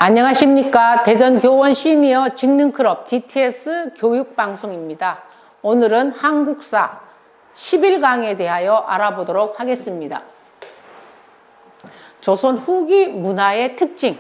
안녕하십니까. 대전교원 시니어 직능클럽 DTS 교육방송입니다. 오늘은 한국사 11강에 대하여 알아보도록 하겠습니다. 조선 후기 문화의 특징.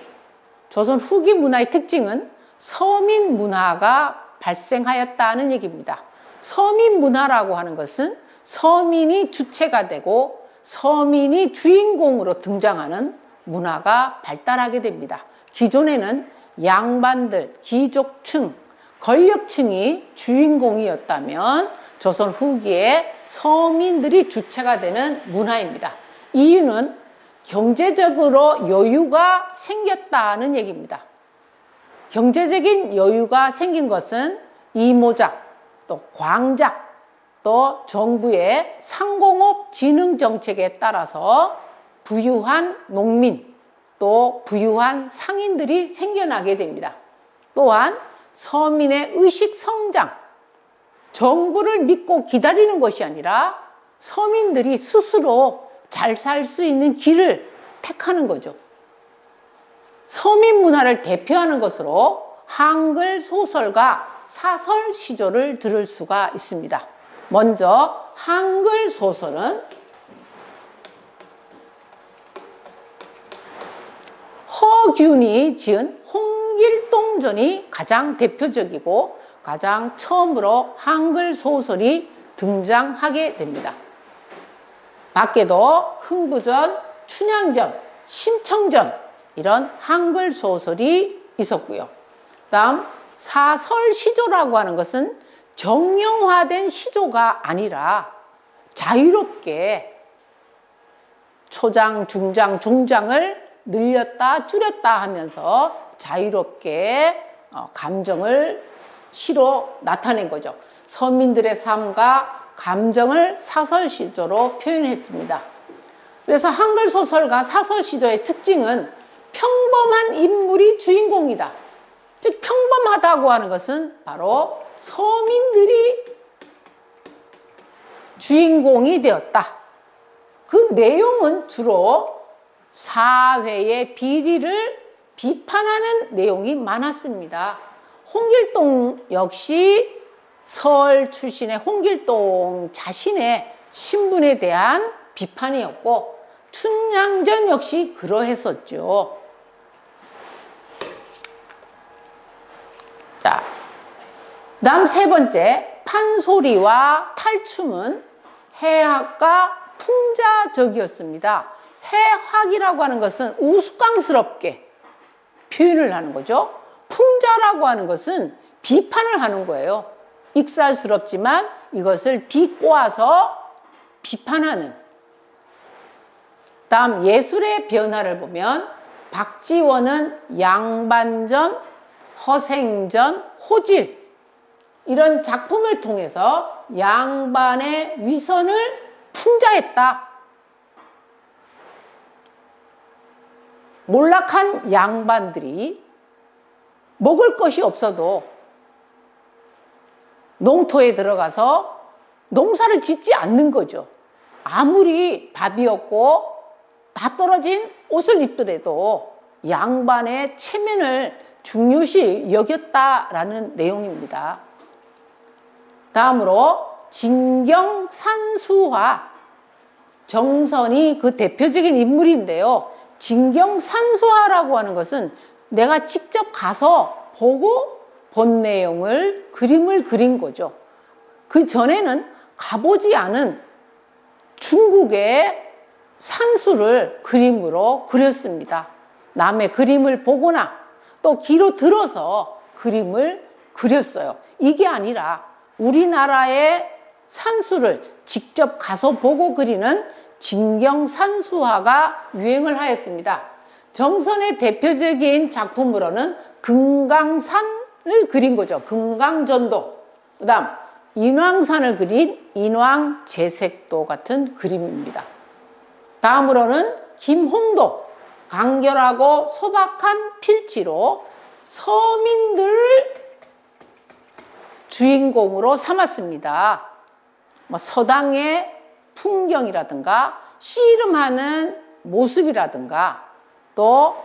조선 후기 문화의 특징은 서민 문화가 발생하였다는 얘기입니다. 서민 문화라고 하는 것은 서민이 주체가 되고 서민이 주인공으로 등장하는 문화가 발달하게 됩니다. 기존에는 양반들, 귀족층, 권력층이 주인공이었다면 조선 후기에 서민들이 주체가 되는 문화입니다. 이유는 경제적으로 여유가 생겼다는 얘기입니다. 경제적인 여유가 생긴 것은 이모작, 또 광작, 또 정부의 상공업 진흥 정책에 따라서 부유한 농민, 또 부유한 상인들이 생겨나게 됩니다. 또한 서민의 의식 성장, 정부를 믿고 기다리는 것이 아니라 서민들이 스스로 잘 살 수 있는 길을 택하는 거죠. 서민 문화를 대표하는 것으로 한글 소설과 사설 시조를 들을 수가 있습니다. 먼저 한글 소설은 허균이 지은 홍길동전이 가장 대표적이고 가장 처음으로 한글 소설이 등장하게 됩니다. 밖에도 흥부전, 춘향전, 심청전 이런 한글 소설이 있었고요. 다음 사설시조라고 하는 것은 정형화된 시조가 아니라 자유롭게 초장, 중장, 종장을 늘렸다 줄였다 하면서 자유롭게 감정을 시로 나타낸 거죠. 서민들의 삶과 감정을 사설시조로 표현했습니다. 그래서 한글 소설과 사설시조의 특징은 평범한 인물이 주인공이다. 즉 평범하다고 하는 것은 바로 서민들이 주인공이 되었다. 그 내용은 주로 사회의 비리를 비판하는 내용이 많았습니다. 홍길동 역시 서울 출신의 홍길동 자신의 신분에 대한 비판이었고 춘향전 역시 그러했었죠. 자, 다음 세 번째 판소리와 탈춤은 해학과 풍자적이었습니다. 해학이라고 하는 것은 우스꽝스럽게 표현을 하는 거죠. 풍자라고 하는 것은 비판을 하는 거예요. 익살스럽지만 이것을 비꼬아서 비판하는. 다음 예술의 변화를 보면 박지원은 양반전, 허생전, 호질 이런 작품을 통해서 양반의 위선을 풍자했다. 몰락한 양반들이 먹을 것이 없어도 농토에 들어가서 농사를 짓지 않는 거죠. 아무리 밥이 없고 다 떨어진 옷을 입더라도 양반의 체면을 중요시 여겼다라는 내용입니다. 다음으로 진경산수화, 정선이 그 대표적인 인물인데요. 진경산수화라고 하는 것은 내가 직접 가서 보고 본 내용을 그림을 그린 거죠. 그 전에는 가보지 않은 중국의 산수를 그림으로 그렸습니다. 남의 그림을 보거나 또 귀로 들어서 그림을 그렸어요. 이게 아니라 우리나라의 산수를 직접 가서 보고 그리는 진경산수화가 유행을 하였습니다. 정선의 대표적인 작품으로는 금강산을 그린 거죠. 금강전도. 그 다음 인왕산을 그린 인왕제색도 같은 그림입니다. 다음으로는 김홍도, 간결하고 소박한 필지로 서민들을 주인공으로 삼았습니다. 서당의 풍경이라든가 씨름하는 모습이라든가 또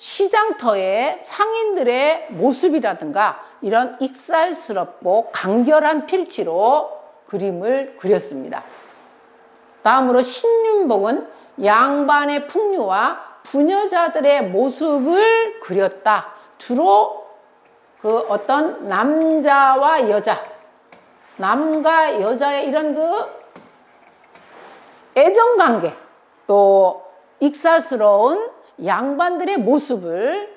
시장터의 상인들의 모습이라든가 이런 익살스럽고 간결한 필치로 그림을 그렸습니다. 다음으로 신윤복은 양반의 풍류와 부녀자들의 모습을 그렸다. 주로 그 어떤 남자와 여자, 남과 여자의 이런 그 애정관계, 또 익살스러운 양반들의 모습을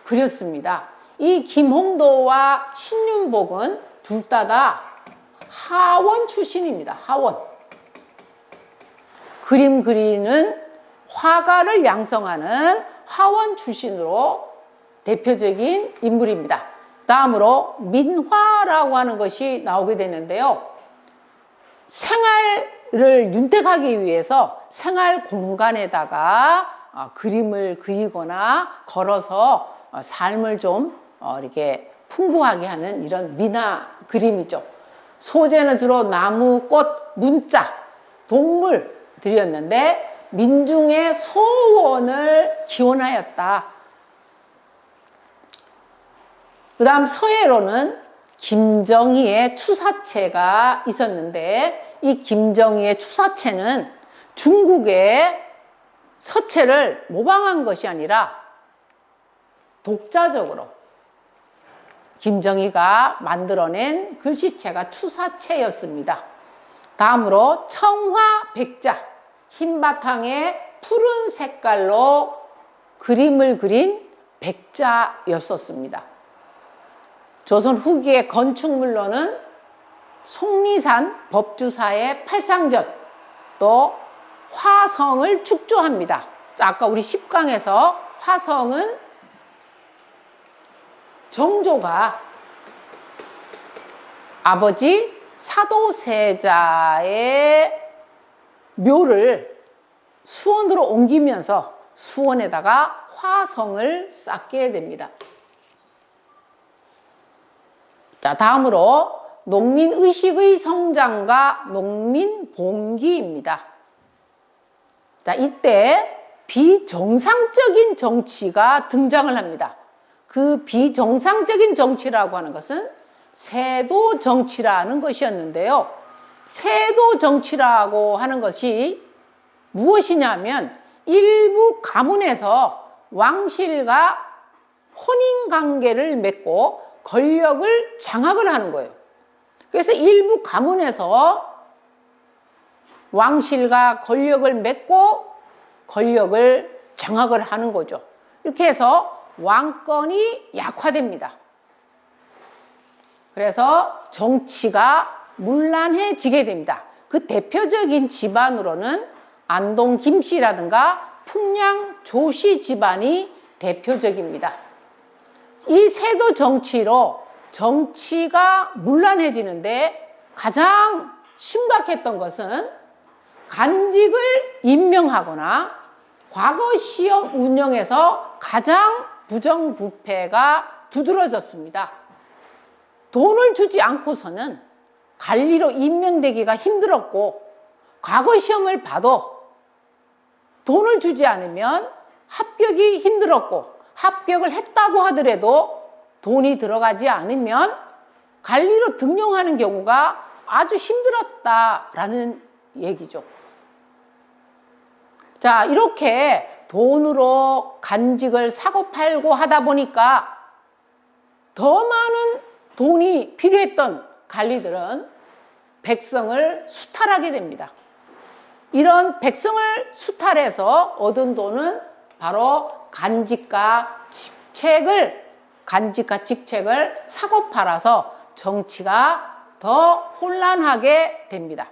그렸습니다. 이 김홍도와 신윤복은 둘 다 하원 출신입니다. 하원. 그림 그리는 화가를 양성하는 하원 출신으로 대표적인 인물입니다. 다음으로 민화라고 하는 것이 나오게 되는데요. 생활을 윤택하기 위해서 생활 공간에다가 그림을 그리거나 걸어서 삶을 좀 이렇게 풍부하게 하는 이런 민화 그림이죠. 소재는 주로 나무, 꽃, 문자, 동물들이었는데 민중의 소원을 기원하였다. 그 다음 서예로는 김정희의 추사체가 있었는데 이 김정희의 추사체는 중국의 서체를 모방한 것이 아니라 독자적으로 김정희가 만들어낸 글씨체가 추사체였습니다. 다음으로 청화백자, 흰 바탕에 푸른 색깔로 그림을 그린 백자였었습니다. 조선 후기의 건축물로는 속리산 법주사의 팔상전, 또 화성을 축조합니다. 아까 우리 10강에서 화성은 정조가 아버지 사도세자의 묘를 수원으로 옮기면서 수원에다가 화성을 쌓게 됩니다. 자, 다음으로 농민의식의 성장과 농민봉기입니다. 자, 이때 비정상적인 정치가 등장을 합니다. 그 비정상적인 정치라고 하는 것은 세도 정치라는 것이었는데요. 세도 정치라고 하는 것이 무엇이냐면 일부 가문에서 왕실과 혼인 관계를 맺고 권력을 장악을 하는 거예요. 그래서 일부 가문에서 왕실과 권력을 맺고 권력을 장악을 하는 거죠. 이렇게 해서 왕권이 약화됩니다. 그래서 정치가 문란해지게 됩니다. 그 대표적인 집안으로는 안동 김씨라든가 풍량 조씨 집안이 대표적입니다. 이 세도 정치로 정치가 문란해지는데 가장 심각했던 것은 간직을 임명하거나 과거 시험 운영에서 가장 부정부패가 두드러졌습니다. 돈을 주지 않고서는 관리로 임명되기가 힘들었고, 과거 시험을 봐도 돈을 주지 않으면 합격이 힘들었고, 합격을 했다고 하더라도 돈이 들어가지 않으면 관리로 등용하는 경우가 아주 힘들었다라는 얘기죠. 자, 이렇게 돈으로 간직을 사고 팔고 하다 보니까 더 많은 돈이 필요했던 관리들은 백성을 수탈하게 됩니다. 이런 백성을 수탈해서 얻은 돈은 바로 간직과 직책을 사고 팔아서 정치가 더 혼란하게 됩니다.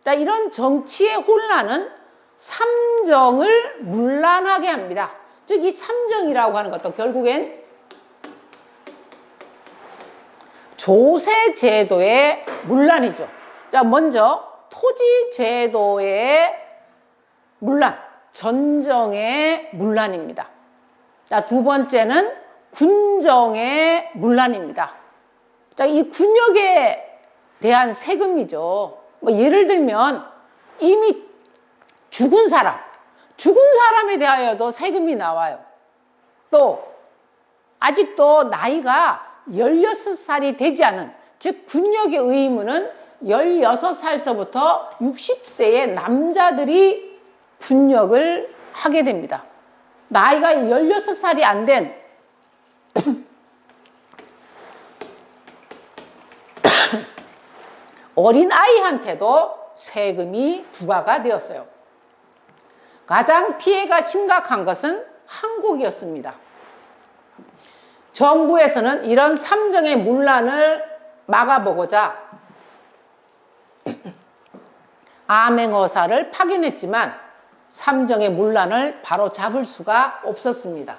자, 이런 정치의 혼란은 삼정을 문란하게 합니다. 즉, 이 삼정이라고 하는 것도 결국엔 조세제도의 문란이죠. 자, 먼저 토지제도의 문란, 전정의 문란입니다. 자, 두 번째는 군정의 문란입니다. 자, 이 군역에 대한 세금이죠. 뭐 예를 들면 이미 죽은 사람에 대하여도 세금이 나와요. 또 아직도 나이가 16살이 되지 않은, 즉 군역의 의무는 16살서부터 60세의 남자들이 군역을 하게 됩니다. 나이가 16살이 안 된 어린아이한테도 세금이 부과가 되었어요. 가장 피해가 심각한 것은 한국이었습니다. 정부에서는 이런 삼정의 문란을 막아보고자 암행어사를 파견했지만 삼정의 문란을 바로 잡을 수가 없었습니다.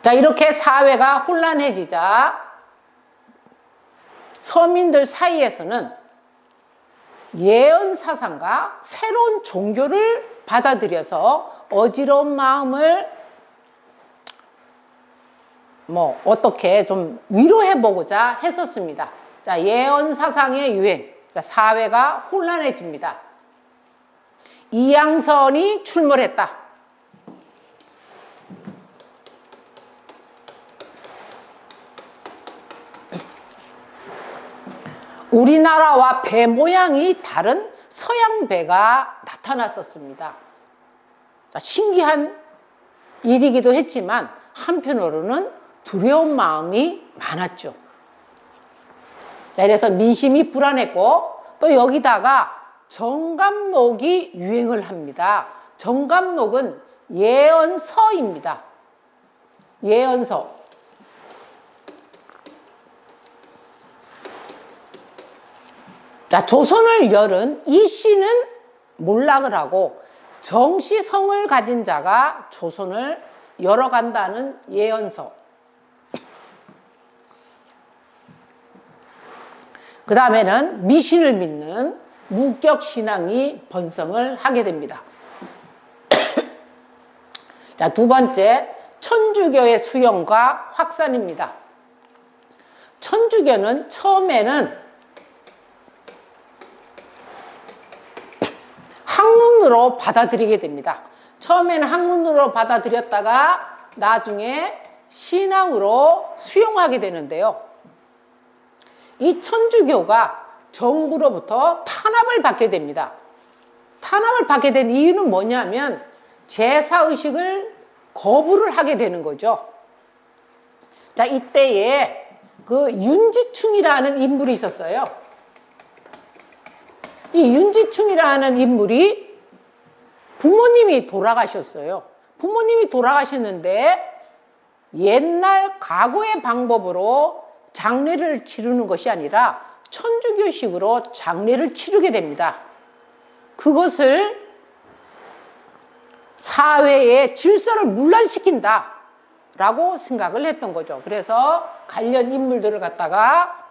자, 이렇게 사회가 혼란해지자 서민들 사이에서는 예언사상과 새로운 종교를 받아들여서 어지러운 마음을 어떻게 좀 위로해보고자 했었습니다. 자, 예언사상의 유행. 자, 사회가 혼란해집니다. 이양선이 출몰했다. 우리나라와 배 모양이 다른 서양 배가 나타났었습니다. 자, 신기한 일이기도 했지만 한편으로는 두려운 마음이 많았죠. 자, 그래서 민심이 불안했고 또 여기다가 정감록이 유행을 합니다. 정감록은 예언서입니다. 예언서. 자, 조선을 열은 이씨는 몰락을 하고 정시성을 가진 자가 조선을 열어간다는 예언서. 그 다음에는 미신을 믿는 무격신앙이 번성을 하게 됩니다. 자, 두 번째, 천주교의 수용과 확산입니다. 천주교는 처음에는 학문으로 받아들이게 됩니다. 처음에는 학문으로 받아들였다가 나중에 신앙으로 수용하게 되는데요. 이 천주교가 정부로부터 탄압을 받게 됩니다. 탄압을 받게 된 이유는 뭐냐면 제사의식을 거부를 하게 되는 거죠. 자, 이때에 그 윤지충이라는 인물이 있었어요. 이 윤지충이라는 인물이 부모님이 돌아가셨어요. 부모님이 돌아가셨는데 옛날 과거의 방법으로 장례를 치르는 것이 아니라 천주교식으로 장례를 치르게 됩니다. 그것을 사회의 질서를 문란시킨다 라고 생각을 했던 거죠. 그래서 관련 인물들을 갖다가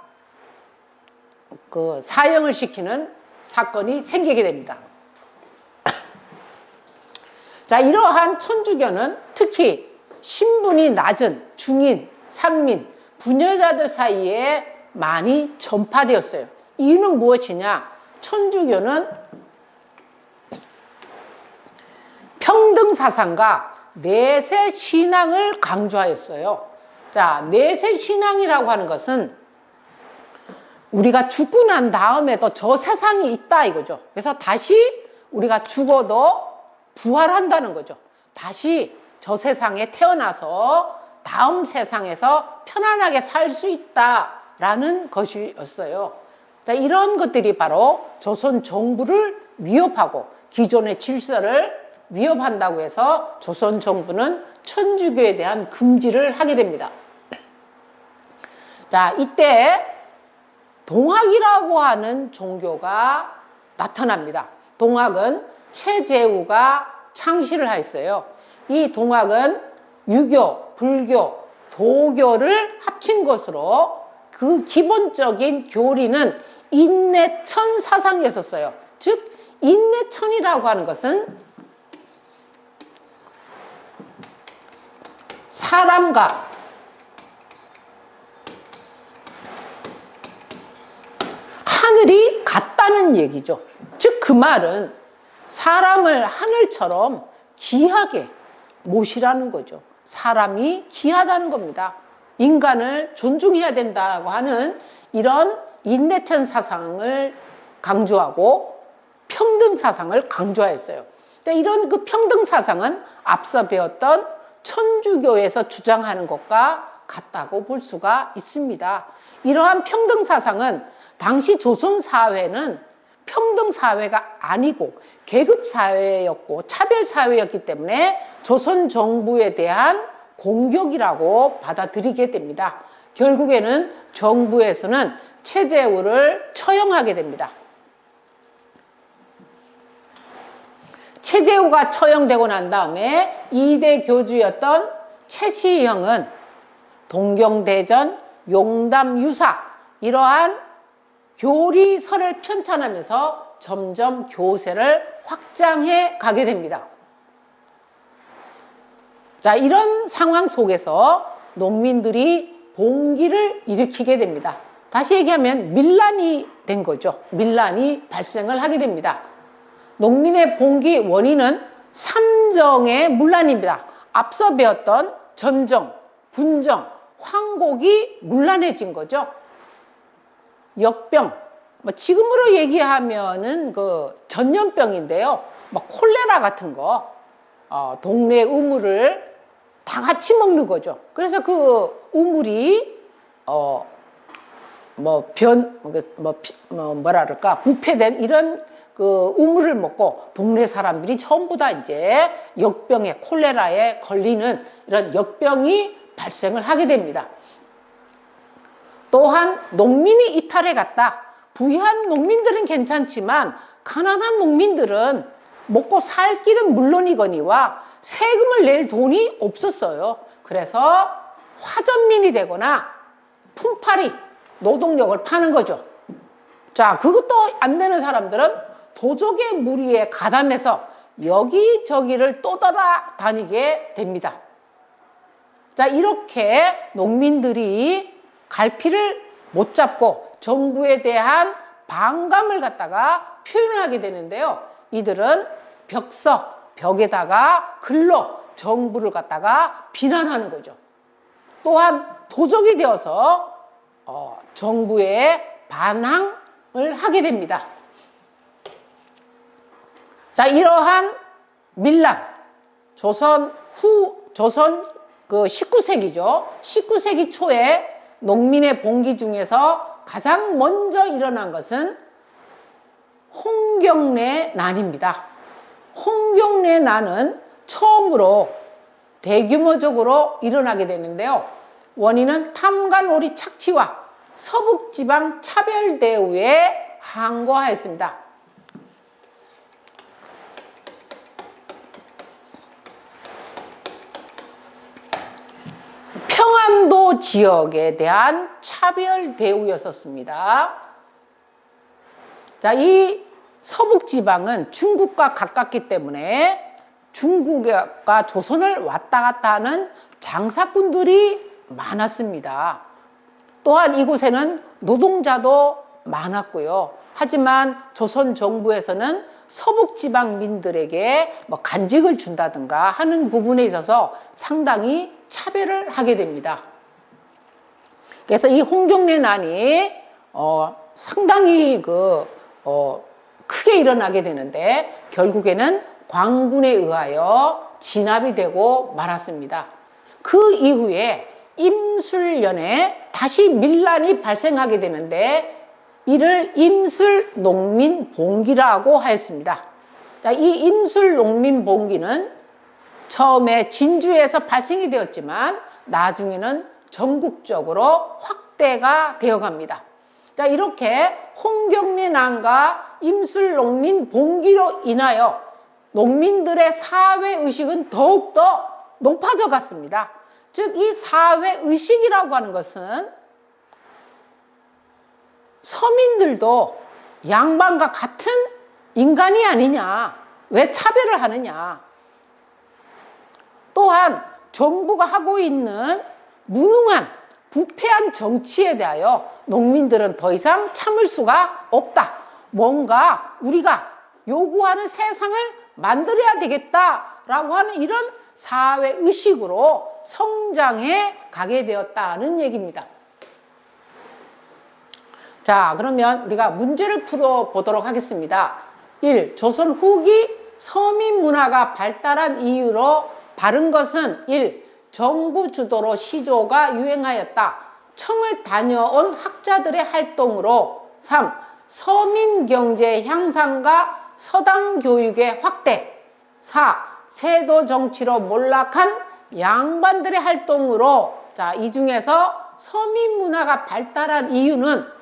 그 사형을 시키는 사건이 생기게 됩니다. 자, 이러한 천주교는 특히 신분이 낮은 중인, 상민, 부녀자들 사이에 많이 전파되었어요. 이유는 무엇이냐? 천주교는 평등 사상과 내세 신앙을 강조하였어요. 자, 내세 신앙이라고 하는 것은 우리가 죽고 난 다음에도 저 세상이 있다 이거죠. 그래서 다시 우리가 죽어도 부활한다는 거죠. 다시 저 세상에 태어나서 다음 세상에서 편안하게 살 수 있다라는 것이었어요. 자, 이런 것들이 바로 조선 정부를 위협하고 기존의 질서를 위협한다고 해서 조선 정부는 천주교에 대한 금지를 하게 됩니다. 자, 이때 동학이라고 하는 종교가 나타납니다. 동학은 최재우가 창시를 했어요. 이 동학은 유교, 불교, 도교를 합친 것으로 그 기본적인 교리는 인내천 사상이었어요. 즉 인내천이라고 하는 것은 사람과 하늘이 같다는 얘기죠. 즉 그 말은 사람을 하늘처럼 귀하게 모시라는 거죠. 사람이 귀하다는 겁니다. 인간을 존중해야 된다고 하는 이런 인내천 사상을 강조하고 평등 사상을 강조하였어요. 근데 이런 그 평등 사상은 앞서 배웠던 천주교에서 주장하는 것과 같다고 볼 수가 있습니다. 이러한 평등 사상은 당시 조선 사회는 평등 사회가 아니고 계급 사회였고 차별 사회였기 때문에 조선 정부에 대한 공격이라고 받아들이게 됩니다. 결국에는 정부에서는 최재우를 처형하게 됩니다. 최재우가 처형되고 난 다음에 2대 교주였던 최시형은 동경대전, 용담유사 이러한 교리설을 편찬하면서 점점 교세를 확장해 가게 됩니다. 자, 이런 상황 속에서 농민들이 봉기를 일으키게 됩니다. 다시 얘기하면 밀란이 된 거죠. 밀란이 발생을 하게 됩니다. 농민의 봉기 원인은 삼정의 문란입니다. 앞서 배웠던 전정, 군정, 황곡이 문란해진 거죠. 역병, 지금으로 얘기하면은 그 전염병인데요. 콜레라 같은 거, 동네 우물을 다 같이 먹는 거죠. 그래서 그 우물이 부패된 이런 그 우물을 먹고 동네 사람들이 전부 다 이제 역병에 콜레라에 걸리는 이런 역병이 발생을 하게 됩니다. 또한 농민이 이탈해 갔다. 부유한 농민들은 괜찮지만 가난한 농민들은 먹고 살 길은 물론이거니와 세금을 낼 돈이 없었어요. 그래서 화전민이 되거나 품팔이 노동력을 파는 거죠. 자, 그것도 안 되는 사람들은 도적의 무리에 가담해서 여기저기를 떠돌아다니게 됩니다. 자, 이렇게 농민들이 갈피를 못 잡고 정부에 대한 반감을 갖다가 표현하게 되는데요. 이들은 벽에다가 글로 정부를 갖다가 비난하는 거죠. 또한 도적이 되어서 정부에 반항을 하게 됩니다. 자, 이러한 밀란, 조선 그 19세기죠. 19세기 초에 농민의 봉기 중에서 가장 먼저 일어난 것은 홍경래난입니다. 홍경래난은 처음으로 대규모적으로 일어나게 되는데요. 원인은 탐관오리 착취와 서북지방 차별대우에 항거하였습니다. 평안도 지역에 대한 차별 대우였었습니다. 자, 이 서북지방은 중국과 가깝기 때문에 중국과 조선을 왔다 갔다 하는 장사꾼들이 많았습니다. 또한 이곳에는 노동자도 많았고요. 하지만 조선 정부에서는 서북지방민들에게 간직을 준다든가 하는 부분에 있어서 상당히 차별을 하게 됩니다. 그래서 이 홍경래난이 상당히 크게 일어나게 되는데 결국에는 광군에 의하여 진압이 되고 말았습니다. 그 이후에 임술년에 다시 밀란이 발생하게 되는데 이를 임술농민봉기라고 하였습니다. 자, 이 임술농민봉기는 처음에 진주에서 발생이 되었지만 나중에는 전국적으로 확대가 되어 갑니다. 자, 이렇게 홍경래난과 임술농민봉기로 인하여 농민들의 사회의식은 더욱더 높아져 갔습니다. 즉, 이 사회의식이라고 하는 것은 서민들도 양반과 같은 인간이 아니냐, 왜 차별을 하느냐. 또한 정부가 하고 있는 무능한 부패한 정치에 대하여 농민들은 더 이상 참을 수가 없다. 뭔가 우리가 요구하는 세상을 만들어야 되겠다라고 하는 이런 사회의식으로 성장해 가게 되었다는 얘기입니다. 자, 그러면 우리가 문제를 풀어보도록 하겠습니다. 1. 조선 후기 서민 문화가 발달한 이유로 바른 것은 1. 정부 주도로 시조가 유행하였다. 청을 다녀온 학자들의 활동으로 3. 서민 경제 향상과 서당 교육의 확대 4. 세도 정치로 몰락한 양반들의 활동으로 자, 이 중에서 서민 문화가 발달한 이유는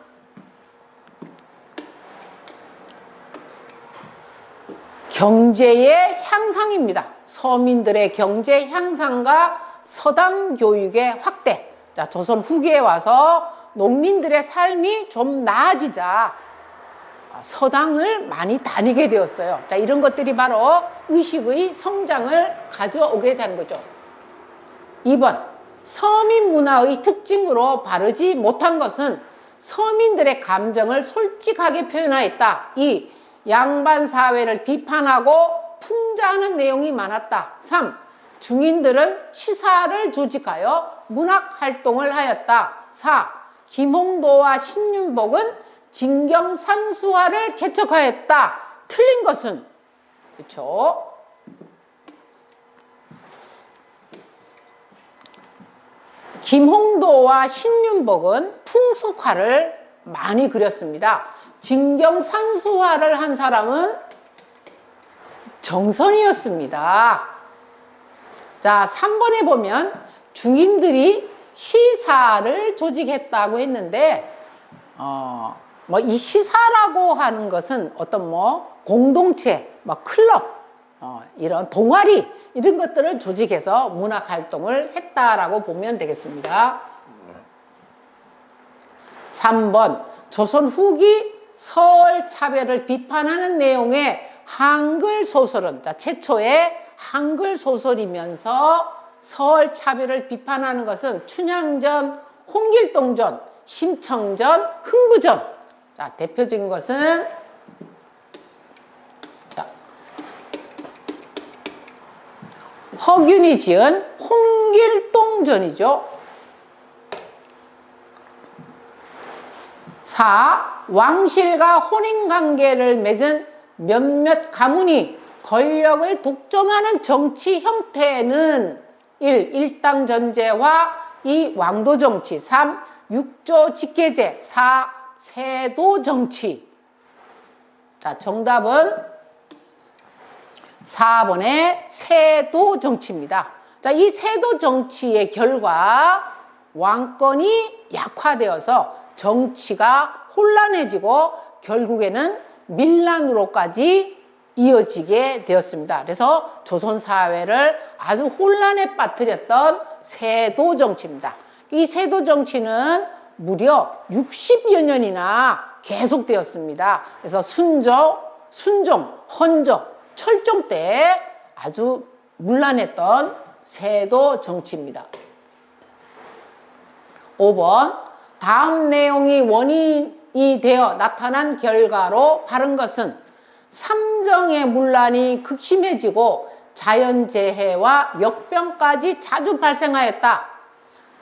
경제의 향상입니다. 서민들의 경제 향상과 서당 교육의 확대. 자, 조선 후기에 와서 농민들의 삶이 좀 나아지자 서당을 많이 다니게 되었어요. 자, 이런 것들이 바로 의식의 성장을 가져오게 되는 거죠. 2번, 서민 문화의 특징으로 바르지 못한 것은 서민들의 감정을 솔직하게 표현하였다. 2. 양반 사회를 비판하고 풍자하는 내용이 많았다. 3. 중인들은 시사를 조직하여 문학 활동을 하였다. 4. 김홍도와 신윤복은 진경산수화를 개척하였다. 틀린 것은 그렇죠? 김홍도와 신윤복은 풍속화를 많이 그렸습니다. 진경산수화를 한 사람은 정선이었습니다. 자, 3번에 보면 중인들이 시사를 조직했다고 했는데 이 시사라고 하는 것은 어떤 공동체, 클럽, 이런 동아리 이런 것들을 조직해서 문학 활동을 했다라고 보면 되겠습니다. 3번 조선 후기 서울 차별을 비판하는 내용의 한글 소설은 자, 최초의 한글 소설이면서 서울 차별을 비판하는 것은 춘향전, 홍길동전, 심청전, 흥부전. 자, 대표적인 것은 자, 허균이 지은 홍길동전이죠. 4. 왕실과 혼인관계를 맺은 몇몇 가문이 권력을 독점하는 정치 형태는 1. 일당전제와 2. 왕도정치 3. 육조직계제 4. 세도정치. 자, 정답은 4번의 세도정치입니다. 자, 이 세도정치의 결과 왕권이 약화되어서 정치가 혼란해지고 결국에는 밀란으로까지 이어지게 되었습니다. 그래서 조선 사회를 아주 혼란에 빠뜨렸던 세도 정치입니다. 이 세도 정치는 무려 60여 년이나 계속되었습니다. 그래서 순종, 헌종, 철종 때 아주 문란했던 세도 정치입니다. 5번 다음 내용이 원인이 되어 나타난 결과로 바른 것은 삼정의 문란이 극심해지고 자연재해와 역병까지 자주 발생하였다.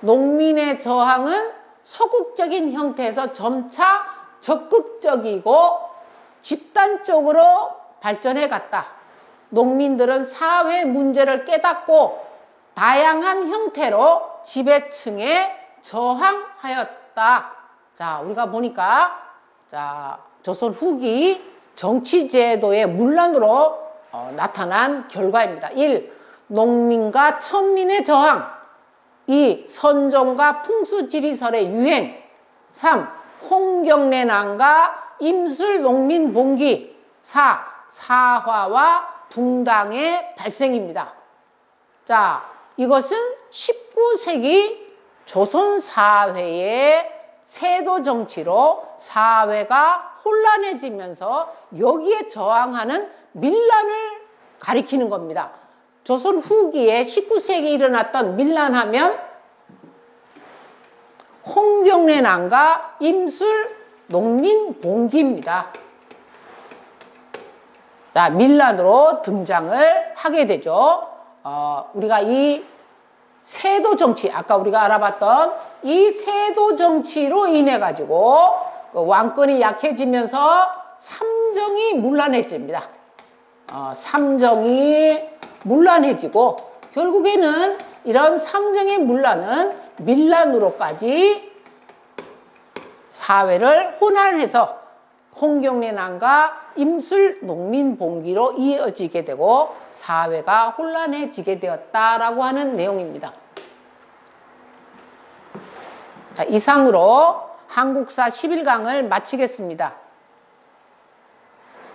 농민의 저항은 소극적인 형태에서 점차 적극적이고 집단적으로 발전해 갔다. 농민들은 사회 문제를 깨닫고 다양한 형태로 지배층에 저항하였다. 자, 우리가 보니까 자, 조선 후기 정치제도의 문란으로 나타난 결과입니다. 1. 농민과 천민의 저항 2. 선종과 풍수지리설의 유행 3. 홍경래난과 임술농민 봉기 4. 사화와 붕당의 발생입니다. 자, 이것은 19세기 조선 사회의 세도 정치로 사회가 혼란해지면서 여기에 저항하는 밀란을 가리키는 겁니다. 조선 후기에 19세기 일어났던 밀란하면 홍경래난과 임술 농민 봉기입니다. 자, 밀란으로 등장을 하게 되죠. 우리가 이 세도 정치, 아까 우리가 알아봤던 이 세도 정치로 인해 가지고 그 왕권이 약해지면서 삼정이 문란해집니다. 삼정이 문란해지고 결국에는 이런 삼정의 문란은 밀란으로까지 사회를 혼란해서 홍경래난과 임술 농민봉기로 이어지게 되고 사회가 혼란해지게 되었다라고 하는 내용입니다. 자, 이상으로 한국사 11강을 마치겠습니다.